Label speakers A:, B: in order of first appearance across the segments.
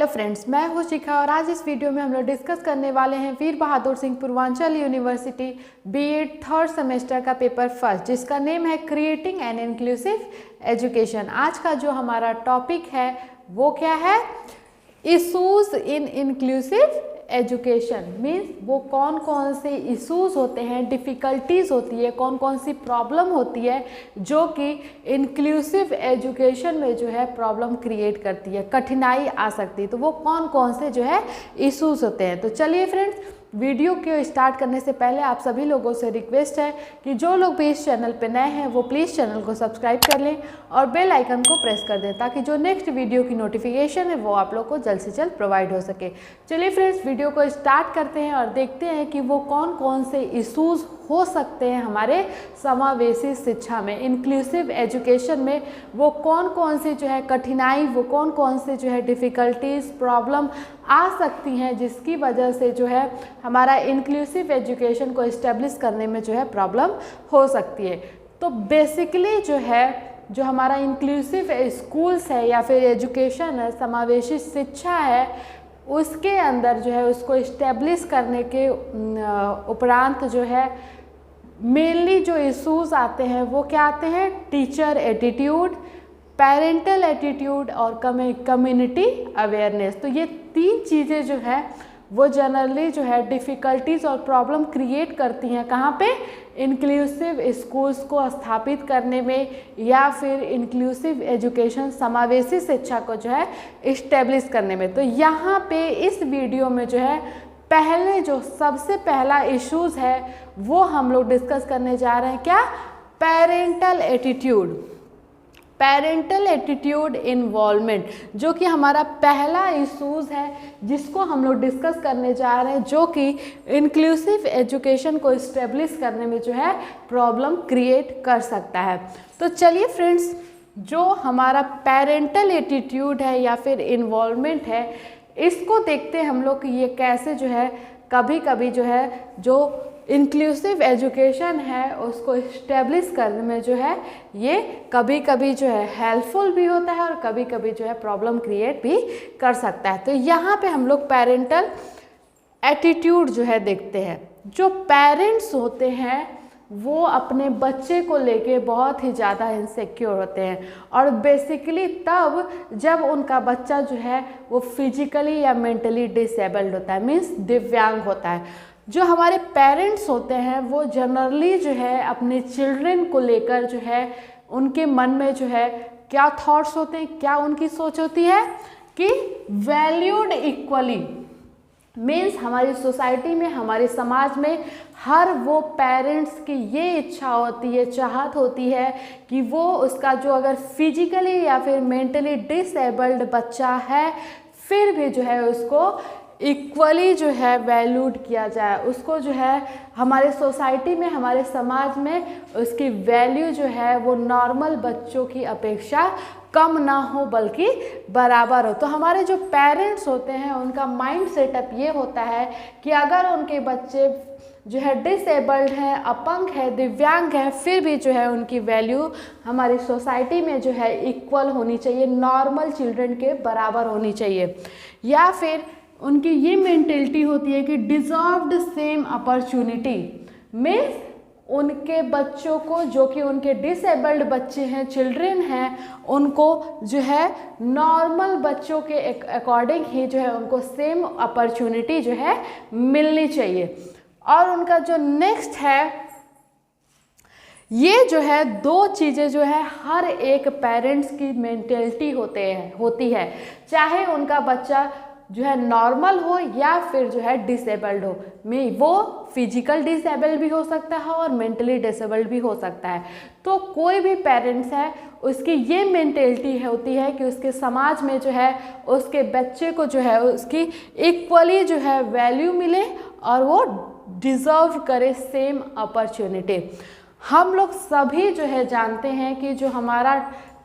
A: Hello friends, मैं हूं शिखा और आज इस वीडियो में हम लोग डिस्कस करने वाले हैं Veer Bahadur Singh Purvanchal university BEd third semester का पेपर फर्स्ट, जिसका नेम है क्रिएटिंग एन इंक्लूसिव एजुकेशन। आज का जो हमारा टॉपिक है वो क्या है? Issues in inclusive education. Means वो कौन कौन से इश्यूज़ होते हैं, डिफ़िकल्टीज़ होती है, कौन कौन सी प्रॉब्लम होती है जो कि इंक्लूसिव एजुकेशन में जो है प्रॉब्लम क्रिएट करती है, कठिनाई आ सकती है। तो वो कौन कौन से जो है इश्यूज़ होते हैं। तो चलिए फ्रेंड्स, वीडियो को स्टार्ट करने से पहले आप सभी लोगों से रिक्वेस्ट है कि जो लोग भी इस चैनल पे नए हैं वो प्लीज़ चैनल को सब्सक्राइब कर लें और बेल आइकन को प्रेस कर दें ताकि जो नेक्स्ट वीडियो की नोटिफिकेशन है वो आप लोग को जल्द से जल्द प्रोवाइड हो सके। चलिए फ्रेंड्स, वीडियो को स्टार्ट करते हैं और देखते हैं कि वो कौन कौन से इशूज़ हो सकते हैं हमारे समावेशी शिक्षा में, इंक्लूसिव एजुकेशन में। वो कौन कौन सी जो है कठिनाई, वो कौन कौन से जो है डिफ़िकल्टीज़, प्रॉब्लम आ सकती हैं जिसकी वजह से जो है हमारा इंक्लूसिव एजुकेशन को इस्टेब्लिश करने में जो है प्रॉब्लम हो सकती है। तो बेसिकली जो है जो हमारा इंक्लूसिव स्कूल्स है या फिर एजुकेशन है, समावेशी शिक्षा है, उसके अंदर जो है उसको इस्टेब्लिश करने के उपरांत जो है मेनली जो इश्यूज़ आते हैं वो क्या आते हैं? टीचर एटीट्यूड, पेरेंटल एटीट्यूड और कम्युनिटी अवेयरनेस। तो ये तीन चीज़ें जो है वो जनरली जो है डिफ़िकल्टीज़ और प्रॉब्लम क्रिएट करती हैं। कहाँ पे? इंक्लूसिव स्कूल्स को स्थापित करने में या फिर इंक्लूसिव एजुकेशन, समावेशी शिक्षा को जो है इस्टेब्लिश करने में। तो यहाँ पे इस वीडियो में जो है पहले जो सबसे पहला इश्यूज़ है वो हम लोग डिस्कस करने जा रहे हैं। क्या? Parental attitude, parental attitude involvement, जो कि हमारा पहला इशूज़ है जिसको हम लोग डिस्कस करने जा रहे हैं, जो कि इंक्लूसिव एजुकेशन को इस्टेब्लिश करने में जो है प्रॉब्लम क्रिएट कर सकता है। तो चलिए फ्रेंड्स, जो हमारा पेरेंटल एटीट्यूड है या फिर इन्वॉल्वमेंट है, इसको देखते हैं हम लोग कि ये कैसे जो है कभी कभी जो है जो इंक्लूसिव एजुकेशन है उसको इस्टेब्लिश करने में जो है ये कभी कभी जो है हेल्पफुल भी होता है और कभी कभी जो है प्रॉब्लम क्रिएट भी कर सकता है। तो यहाँ पे हम लोग पेरेंटल एटीट्यूड जो है देखते हैं। जो पेरेंट्स होते हैं वो अपने बच्चे को लेके बहुत ही ज़्यादा इनसिक्योर होते हैं और बेसिकली तब जब उनका बच्चा जो है वो फिजिकली या मेंटली डिसेबल्ड होता है, मीन्स दिव्यांग होता है। जो हमारे पेरेंट्स होते हैं वो जनरली जो है अपने चिल्ड्रन को लेकर जो है उनके मन में जो है क्या थॉट्स होते हैं, क्या उनकी सोच होती है कि वैल्यूड इक्वली। मीन्स हमारी सोसाइटी में, हमारे समाज में हर वो पेरेंट्स की ये इच्छा होती है, चाहत होती है कि वो उसका जो अगर फिजिकली या फिर मेंटली डिसेबल्ड बच्चा है फिर भी जो है उसको इक्वली जो है वैल्यूड किया जाए, उसको जो है हमारे सोसाइटी में, हमारे समाज में उसकी वैल्यू जो है वो नॉर्मल बच्चों की अपेक्षा कम ना हो बल्कि बराबर हो। तो हमारे जो पेरेंट्स होते हैं उनका माइंड सेटअप ये होता है कि अगर उनके बच्चे जो है डिसेबल्ड हैं, अपंग है, दिव्यांग है, फिर भी जो है उनकी वैल्यू हमारी सोसाइटी में जो है इक्वल होनी चाहिए, नॉर्मल चिल्ड्रन के बराबर होनी चाहिए। या फिर उनकी ये मेंटेलिटी होती है कि डिजर्व्ड सेम अपॉर्चुनिटी, मीन्स उनके बच्चों को, जो कि उनके डिसेबल्ड बच्चे हैं, चिल्ड्रन हैं, उनको जो है नॉर्मल बच्चों के अकॉर्डिंग ही जो है उनको सेम अपॉर्चुनिटी जो है मिलनी चाहिए। और उनका जो नेक्स्ट है, ये जो है दो चीज़ें जो है हर एक पेरेंट्स की मेंटेलिटी होती है, चाहे उनका बच्चा जो है नॉर्मल हो या फिर जो है डिसेबल्ड हो। वो फिजिकल डिसेबल्ड भी हो सकता है और मेंटली डिसेबल्ड भी हो सकता है। तो कोई भी पेरेंट्स है उसकी ये मेंटेलिटी होती है कि उसके समाज में जो है उसके बच्चे को जो है उसकी इक्वली जो है वैल्यू मिले और वो डिज़र्व करे सेम अपॉर्चुनिटी। हम लोग सभी जो है जानते हैं कि जो हमारा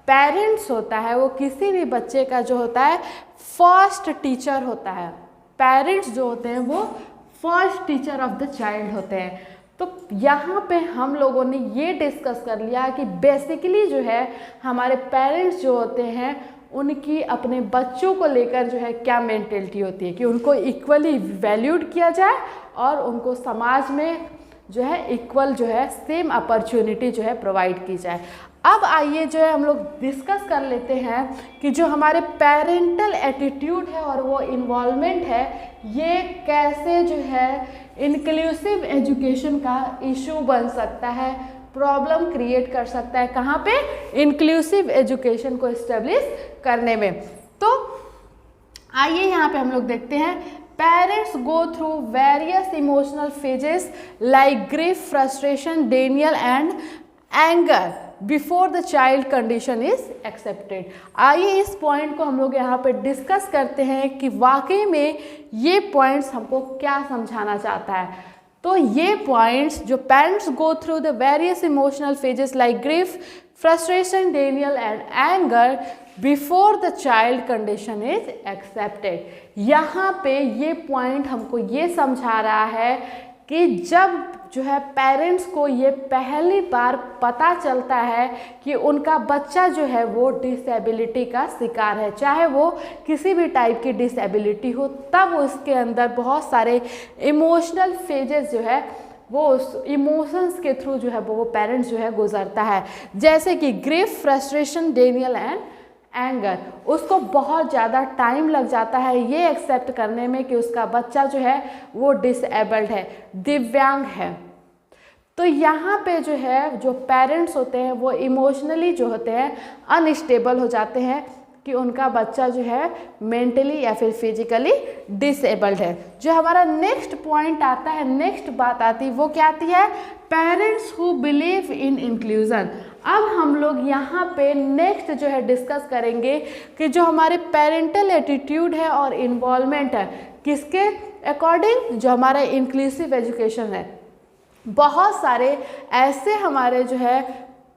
A: पेरेंट्स होता है वो किसी भी बच्चे का जो होता है फर्स्ट टीचर होता है। पेरेंट्स जो होते हैं वो first teacher of the child होते हैं। तो यहाँ पे हम लोगों ने ये डिस्कस कर लिया कि बेसिकली जो है हमारे पेरेंट्स जो होते हैं उनकी अपने बच्चों को लेकर जो है क्या मेंटेलिटी होती है कि उनको इक्वली वैल्यूड किया जाए और उनको समाज में जो है इक्वल जो है सेम अपॉर्चुनिटी जो है प्रोवाइड की जाए। अब आइए जो है हम लोग डिस्कस कर लेते हैं कि जो हमारे पेरेंटल एटीट्यूड है और वो इन्वॉल्वमेंट है, ये कैसे जो है इंक्लूसिव एजुकेशन का इशू बन सकता है, प्रॉब्लम क्रिएट कर सकता है, कहाँ पे, इंक्लूसिव एजुकेशन को इस्टेब्लिश करने में। तो आइए यहाँ पे हम लोग देखते हैं, parents go through various emotional phases like grief, frustration, Daniel and anger before the child condition is accepted. आइए इस पॉइंट को हम लोग यहाँ पे डिस्कस करते हैं कि वाकई में ये पॉइंट्स हमको क्या समझाना चाहता है। तो ये पॉइंट्स जो parents go through the various emotional phases like grief, frustration, Daniel and anger before the child condition is accepted, यहाँ पे ये पॉइंट हमको ये समझा रहा है कि जब जो है पेरेंट्स को ये पहली बार पता चलता है कि उनका बच्चा जो है वो डिसेबिलिटी का शिकार है, चाहे वो किसी भी टाइप की डिसेबिलिटी हो, तब उसके अंदर बहुत सारे इमोशनल फेजेस जो है वो उस इमोशंस के थ्रू जो है वो पेरेंट्स जो है गुजरता है, जैसे कि grief, frustration, Daniel and anger. उसको बहुत ज़्यादा टाइम लग जाता है ये एक्सेप्ट करने में कि उसका बच्चा जो है वो डिसेबल्ड है, दिव्यांग है। तो यहाँ पे जो है जो पेरेंट्स होते हैं वो इमोशनली जो होते हैं अनस्टेबल हो जाते हैं कि उनका बच्चा जो है मेंटली या फिर फिजिकली डिसेबल्ड है। जो हमारा नेक्स्ट पॉइंट आता है, नेक्स्ट बात आती है, वो क्या आती है, parents who believe in inclusion. अब हम लोग यहाँ पे नेक्स्ट जो है डिस्कस करेंगे कि जो हमारे पेरेंटल एटीट्यूड है और इन्वॉल्वमेंट है किसके अकॉर्डिंग, जो हमारा इंक्लूसिव एजुकेशन है। बहुत सारे ऐसे हमारे जो है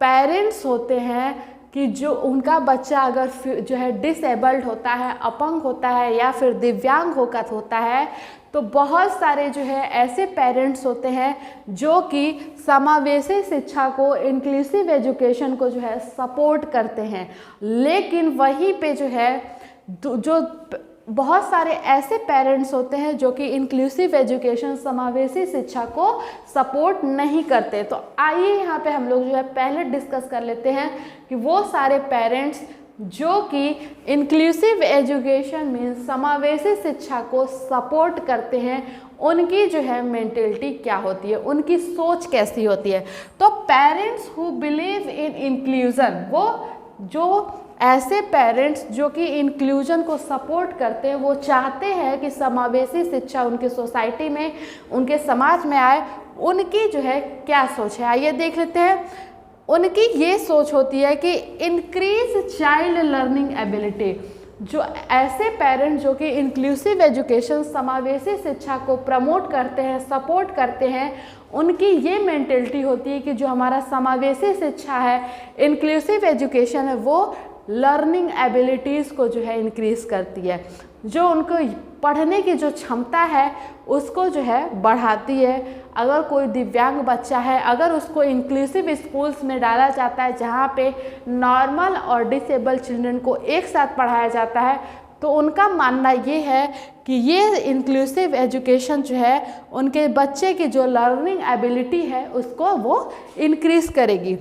A: पेरेंट्स होते हैं कि जो उनका बच्चा अगर जो है डिसेबल्ड होता है, अपंग होता है या फिर दिव्यांग होकर होता है, तो बहुत सारे जो है ऐसे पेरेंट्स होते हैं जो कि समावेशी शिक्षा को, इंक्लूसिव एजुकेशन को जो है सपोर्ट करते हैं। लेकिन वहीं पे जो है जो बहुत सारे ऐसे पेरेंट्स होते हैं जो कि इंक्लूसिव एजुकेशन, समावेशी शिक्षा को सपोर्ट नहीं करते। तो आइए यहाँ पे हम लोग जो है पहले डिस्कस कर लेते हैं कि वो सारे पेरेंट्स जो कि इंक्लूसिव एजुकेशन मीन्स समावेशी शिक्षा को सपोर्ट करते हैं, उनकी जो है मेंटेलिटी क्या होती है, उनकी सोच कैसी होती है। तो parents who believe in inclusion, वो जो ऐसे पेरेंट्स जो कि इंक्लूजन को सपोर्ट करते हैं, वो चाहते हैं कि समावेशी शिक्षा उनके सोसाइटी में, उनके समाज में आए, उनकी जो है क्या सोच है, आइए देख लेते हैं। उनकी ये सोच होती है कि इंक्रीज चाइल्ड लर्निंग एबिलिटी। जो ऐसे पेरेंट्स जो कि इंक्लूसिव एजुकेशन, समावेशी शिक्षा को प्रमोट करते हैं, सपोर्ट करते हैं, उनकी ये मेंटेलिटी होती है कि जो हमारा समावेशी शिक्षा है, इंक्लूसिव एजुकेशन है, वो लर्निंग एबिलिटीज़ को जो है इंक्रीज़ करती है, जो उनको पढ़ने की जो क्षमता है उसको जो है बढ़ाती है। अगर कोई दिव्यांग बच्चा है, अगर उसको इंक्लूसिव स्कूल्स में डाला जाता है जहाँ पे नॉर्मल और डिसेबल चिल्ड्रन को एक साथ पढ़ाया जाता है, तो उनका मानना ये है कि ये इंक्लूसिव एजुकेशन जो है उनके बच्चे की जो लर्निंग एबिलिटी है उसको वो इंक्रीज़ करेगी।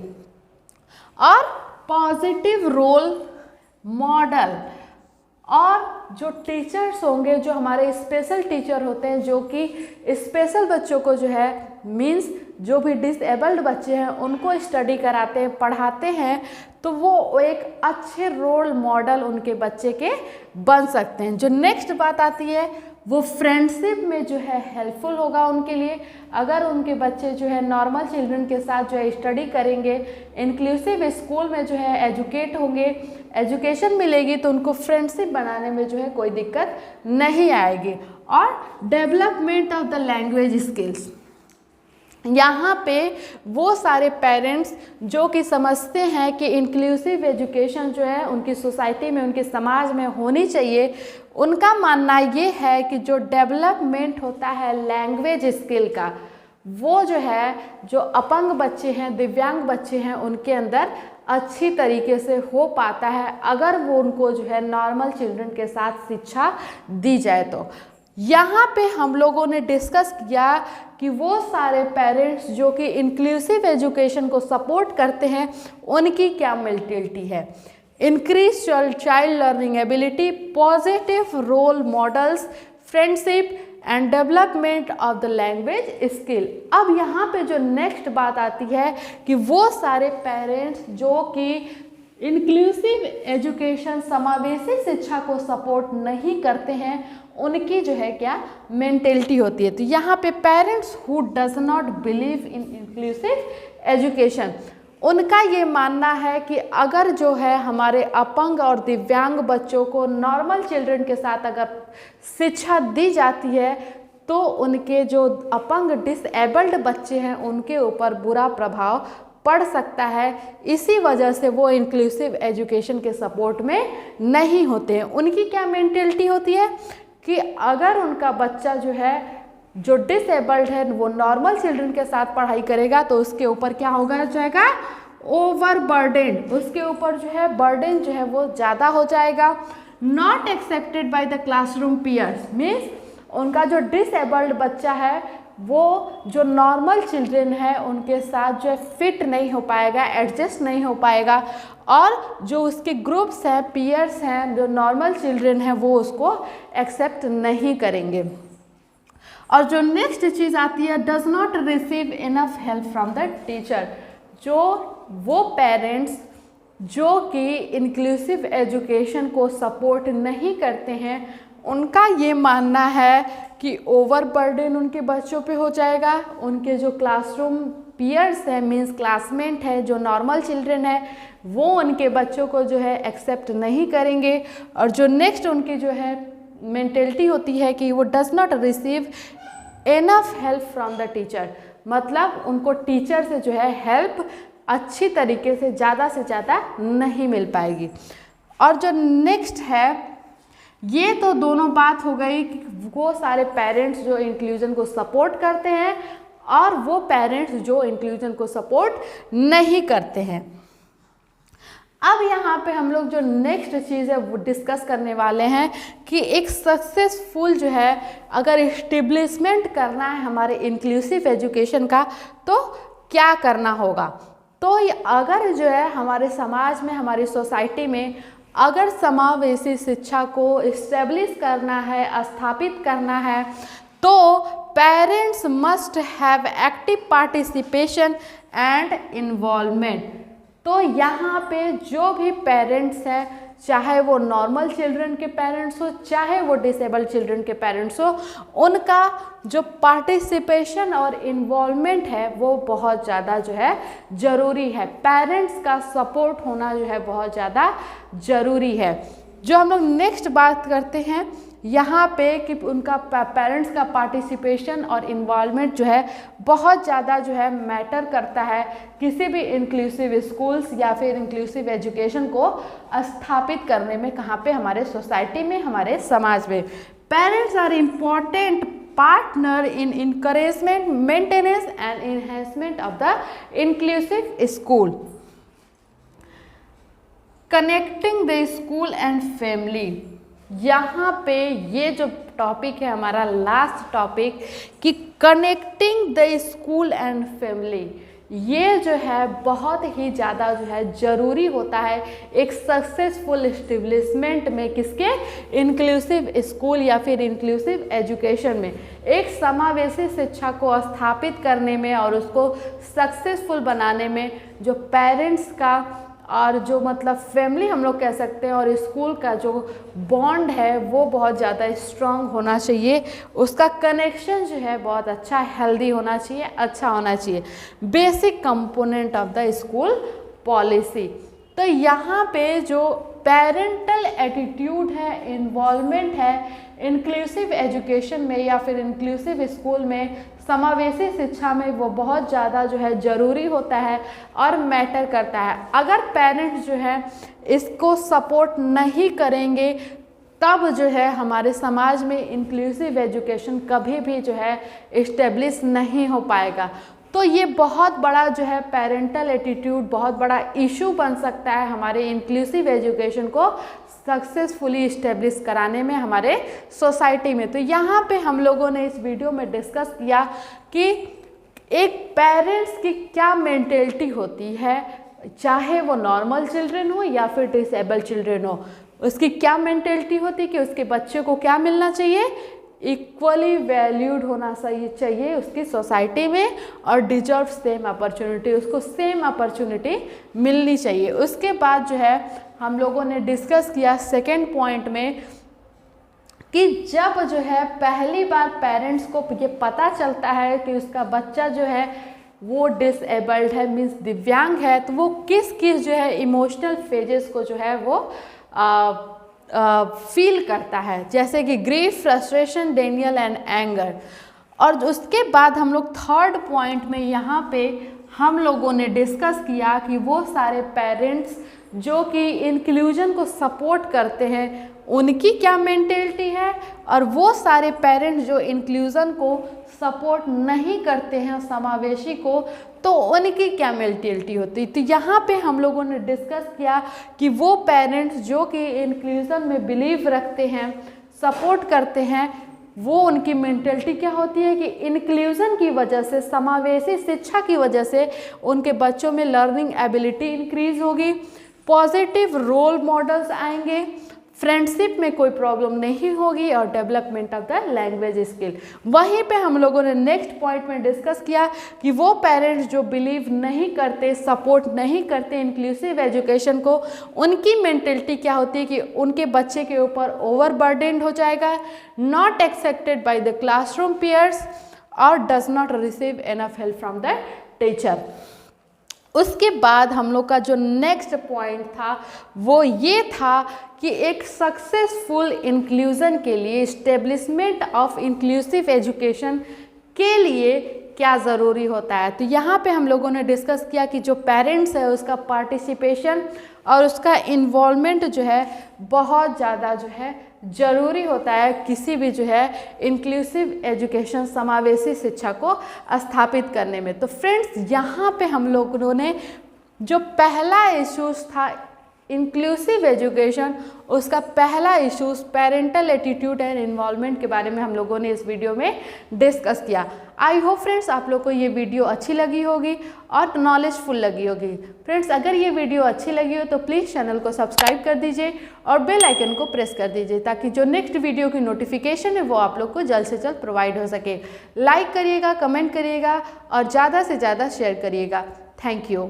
A: और पॉजिटिव रोल मॉडल, और जो टीचर्स होंगे, जो हमारे स्पेशल टीचर होते हैं, जो कि स्पेशल बच्चों को जो है मीन्स जो भी डिसेबल्ड बच्चे हैं उनको स्टडी कराते हैं, पढ़ाते हैं, तो वो एक अच्छे रोल मॉडल उनके बच्चे के बन सकते हैं। जो नेक्स्ट बात आती है वो फ्रेंडशिप में जो है हेल्पफुल होगा उनके लिए। अगर उनके बच्चे जो है नॉर्मल चिल्ड्रन के साथ जो है स्टडी करेंगे, इंक्लूसिव स्कूल में जो है एजुकेट होंगे, एजुकेशन मिलेगी, तो उनको फ्रेंडशिप बनाने में जो है कोई दिक्कत नहीं आएगी। और development of the language skills, यहाँ पे वो सारे पेरेंट्स जो कि समझते हैं कि इंक्लूसिव एजुकेशन जो है उनकी सोसाइटी में, उनके समाज में होनी चाहिए, उनका मानना ये है कि जो डेवलपमेंट होता है लैंग्वेज स्किल का, वो जो है जो अपंग बच्चे हैं, दिव्यांग बच्चे हैं, उनके अंदर अच्छी तरीके से हो पाता है अगर वो उनको जो है नॉर्मल चिल्ड्रन के साथ शिक्षा दी जाए। तो यहाँ पे हम लोगों ने डिस्कस किया कि वो सारे पेरेंट्स जो कि इंक्लूसिव एजुकेशन को सपोर्ट करते हैं उनकी क्या मेंटालिटी है। Increase child learning ability, positive role models, friendship and development of the language skill. अब यहाँ पे जो नेक्स्ट बात आती है कि वो सारे पेरेंट्स जो कि इंक्लूसिव एजुकेशन समावेशी शिक्षा को सपोर्ट नहीं करते हैं उनकी जो है क्या मेंटेलिटी होती है। तो यहाँ पे parents who does not believe in inclusive education, उनका ये मानना है कि अगर जो है हमारे अपंग और दिव्यांग बच्चों को नॉर्मल चिल्ड्रन के साथ अगर शिक्षा दी जाती है तो उनके जो अपंग डिसेबल्ड बच्चे हैं उनके ऊपर बुरा प्रभाव पड़ सकता है। इसी वजह से वो इंक्लूसिव एजुकेशन के सपोर्ट में नहीं होते हैं। उनकी क्या मेंटालिटी होती है कि अगर उनका बच्चा जो है जो डिसेबल्ड है वो नॉर्मल चिल्ड्रन के साथ पढ़ाई करेगा तो उसके ऊपर क्या होगा जाएगा, ओवर बर्डन, उसके ऊपर जो है बर्डन जो है वो ज़्यादा हो जाएगा। Not accepted by the classroom peers means उनका जो डिसेबल्ड बच्चा है वो जो नॉर्मल चिल्ड्रन है उनके साथ जो है फिट नहीं हो पाएगा, एडजस्ट नहीं हो पाएगा, और जो उसके ग्रुप्स हैं, पीयर्स हैं, जो नॉर्मल चिल्ड्रन हैं वो उसको एक्सेप्ट नहीं करेंगे। और जो नेक्स्ट चीज़ आती है, does not receive enough help from the teacher. जो वो पेरेंट्स जो कि इंक्लूसिव एजुकेशन को सपोर्ट नहीं करते हैं उनका ये मानना है कि ओवर बर्डन उनके बच्चों पे हो जाएगा। उनके जो क्लासरूम पीयर्स हैं मीन्स क्लासमेट है, जो नॉर्मल चिल्ड्रन है वो उनके बच्चों को जो है एक्सेप्ट नहीं करेंगे। और जो नेक्स्ट उनकी जो है मेंटेलिटी होती है कि वो does not receive enough help from the teacher, मतलब उनको टीचर से जो है हेल्प अच्छी तरीके से ज़्यादा नहीं मिल पाएगी। और जो नेक्स्ट है, ये तो दोनों बात हो गई कि वो सारे पेरेंट्स जो इंक्लूजन को सपोर्ट करते हैं और वो पेरेंट्स जो इंक्लूजन को सपोर्ट नहीं करते हैं। अब यहाँ पे हम लोग जो नेक्स्ट चीज़ है वो डिस्कस करने वाले हैं कि एक सक्सेसफुल जो है अगर इस्टेब्लिशमेंट करना है हमारे इंक्लूसिव एजुकेशन का तो क्या करना होगा। तो अगर जो है हमारे समाज में, हमारी सोसाइटी में अगर समावेशी शिक्षा को इस्टेब्लिश करना है, स्थापित करना है, तो parents must have active participation and involvement. तो यहाँ पे जो भी पेरेंट्स हैं, चाहे वो नॉर्मल चिल्ड्रन के पेरेंट्स हो चाहे वो डिसेबल्ड चिल्ड्रन के पेरेंट्स हो, उनका जो पार्टिसिपेशन और इन्वॉल्वमेंट है वो बहुत ज़्यादा जो है ज़रूरी है। पेरेंट्स का सपोर्ट होना जो है बहुत ज़्यादा ज़रूरी है। जो हम लोग नेक्स्ट बात करते हैं यहाँ पे कि उनका पेरेंट्स का पार्टिसिपेशन और इन्वॉल्वमेंट जो है बहुत ज़्यादा जो है मैटर करता है किसी भी इंक्लूसिव स्कूल्स या फिर इंक्लूसिव एजुकेशन को स्थापित करने में, कहाँ पे, हमारे सोसाइटी में, हमारे समाज में। Parents are important partner in encouragement, maintenance and enhancement of the inclusive school. Connecting the school and family, यहाँ पे ये जो टॉपिक है हमारा लास्ट टॉपिक कि connecting the school and family, ये जो है बहुत ही ज़्यादा जो है ज़रूरी होता है एक सक्सेसफुल इस्टेब्लिशमेंट में, किसके, इंक्लूसिव स्कूल या फिर इंक्लूसिव एजुकेशन में। एक समावेशी शिक्षा को स्थापित करने में और उसको सक्सेसफुल बनाने में जो पेरेंट्स का और जो मतलब फैमिली हम लोग कह सकते हैं और स्कूल का जो बॉन्ड है वो बहुत ज़्यादा स्ट्रॉन्ग होना चाहिए। उसका कनेक्शन जो है बहुत अच्छा, हेल्दी होना चाहिए, अच्छा होना चाहिए। Basic component of the school policy. तो यहाँ पे जो पेरेंटल एटीट्यूड है, इन्वॉल्वमेंट है इंक्लूसिव एजुकेशन में या फिर इंक्लूसिव स्कूल में, समावेशी शिक्षा में, वो बहुत ज़्यादा जो है ज़रूरी होता है और मैटर करता है। अगर पेरेंट्स जो है इसको सपोर्ट नहीं करेंगे तब जो है हमारे समाज में इंक्लूसिव एजुकेशन कभी भी जो है इस्टेब्लिश नहीं हो पाएगा। तो ये बहुत बड़ा जो है पेरेंटल एटीट्यूड बहुत बड़ा इशू बन सकता है हमारे इंक्लूसिव एजुकेशन को सक्सेसफुली इस्टेब्लिश कराने में हमारे सोसाइटी में। तो यहाँ पे हम लोगों ने इस वीडियो में डिस्कस किया कि एक पेरेंट्स की क्या मेंटेलिटी होती है, चाहे वो नॉर्मल चिल्ड्रन हो या फिर डिसेबल चिल्ड्रन हो, उसकी क्या मेंटेलिटी होती है कि उसके बच्चे को क्या मिलना चाहिए, इक्वली वैल्यूड होना चाहिए उसकी सोसाइटी में और डिजर्व सेम अपॉर्चुनिटी, उसको सेम अपॉर्चुनिटी मिलनी चाहिए। उसके बाद जो है हम लोगों ने डिस्कस किया सेकेंड पॉइंट में कि जब जो है पहली बार पेरेंट्स को ये पता चलता है कि उसका बच्चा जो है वो डिसेबल्ड है, मीन्स दिव्यांग है, तो वो किस किस जो है इमोशनल फेजेस को जो है वो फील करता है, जैसे कि grief, frustration, Daniel and anger. और उसके बाद हम लोग थर्ड पॉइंट में यहाँ पे हम लोगों ने डिस्कस किया कि वो सारे पेरेंट्स जो कि इंक्लूजन को सपोर्ट करते हैं उनकी क्या मेंटेलिटी है, और वो सारे पेरेंट्स जो इंक्लूजन को सपोर्ट नहीं करते हैं समावेशी को, तो उनकी क्या मेंटेलिटी होती है। तो यहाँ पे हम लोगों ने डिस्कस किया कि वो पेरेंट्स जो कि इंक्लूजन में बिलीव रखते हैं, सपोर्ट करते हैं, वो उनकी मेंटेलिटी क्या होती है कि इंक्लूजन की वजह से, समावेशी शिक्षा की वजह से उनके बच्चों में लर्निंग एबिलिटी इंक्रीज होगी, पॉजिटिव रोल मॉडल्स आएंगे, फ्रेंडशिप में कोई प्रॉब्लम नहीं होगी और development of the language skill. वहीं पे हम लोगों ने नेक्स्ट पॉइंट में डिस्कस किया कि वो पेरेंट्स जो बिलीव नहीं करते, सपोर्ट नहीं करते इंक्लूसिव एजुकेशन को, उनकी मेंटेलिटी क्या होती है कि उनके बच्चे के ऊपर ओवरबर्डेंड हो जाएगा, not accepted by the classroom peers और does not receive enough help from the teacher. उसके बाद हम लोग का जो नेक्स्ट पॉइंट था वो ये था कि एक सक्सेसफुल इंक्लूजन के लिए, इस्टेब्लिशमेंट ऑफ इंक्लूसिव एजुकेशन के लिए क्या ज़रूरी होता है। तो यहाँ पे हम लोगों ने डिस्कस किया कि जो पेरेंट्स है उसका पार्टिसिपेशन और उसका इन्वॉल्वमेंट जो है बहुत ज़्यादा जो है ज़रूरी होता है किसी भी जो है इंक्लूसिव एजुकेशन, समावेशी शिक्षा को स्थापित करने में। तो फ्रेंड्स यहाँ पे हम लोगों ने जो पहला इश्यूज था इंक्लूसिव एजुकेशन, उसका पहला issues parental attitude and involvement के बारे में हम लोगों ने इस वीडियो में डिस्कस किया। आई होप फ्रेंड्स आप लोग को ये वीडियो अच्छी लगी होगी और नॉलेजफुल लगी होगी। फ्रेंड्स अगर ये वीडियो अच्छी लगी हो तो प्लीज़ चैनल को सब्सक्राइब कर दीजिए और बेल आइकन को प्रेस कर दीजिए ताकि जो नेक्स्ट वीडियो की नोटिफिकेशन है वो आप लोग को जल्द से जल्द प्रोवाइड हो सके। लाइक करिएगा, कमेंट करिएगा और ज़्यादा से ज़्यादा शेयर करिएगा। Thank you.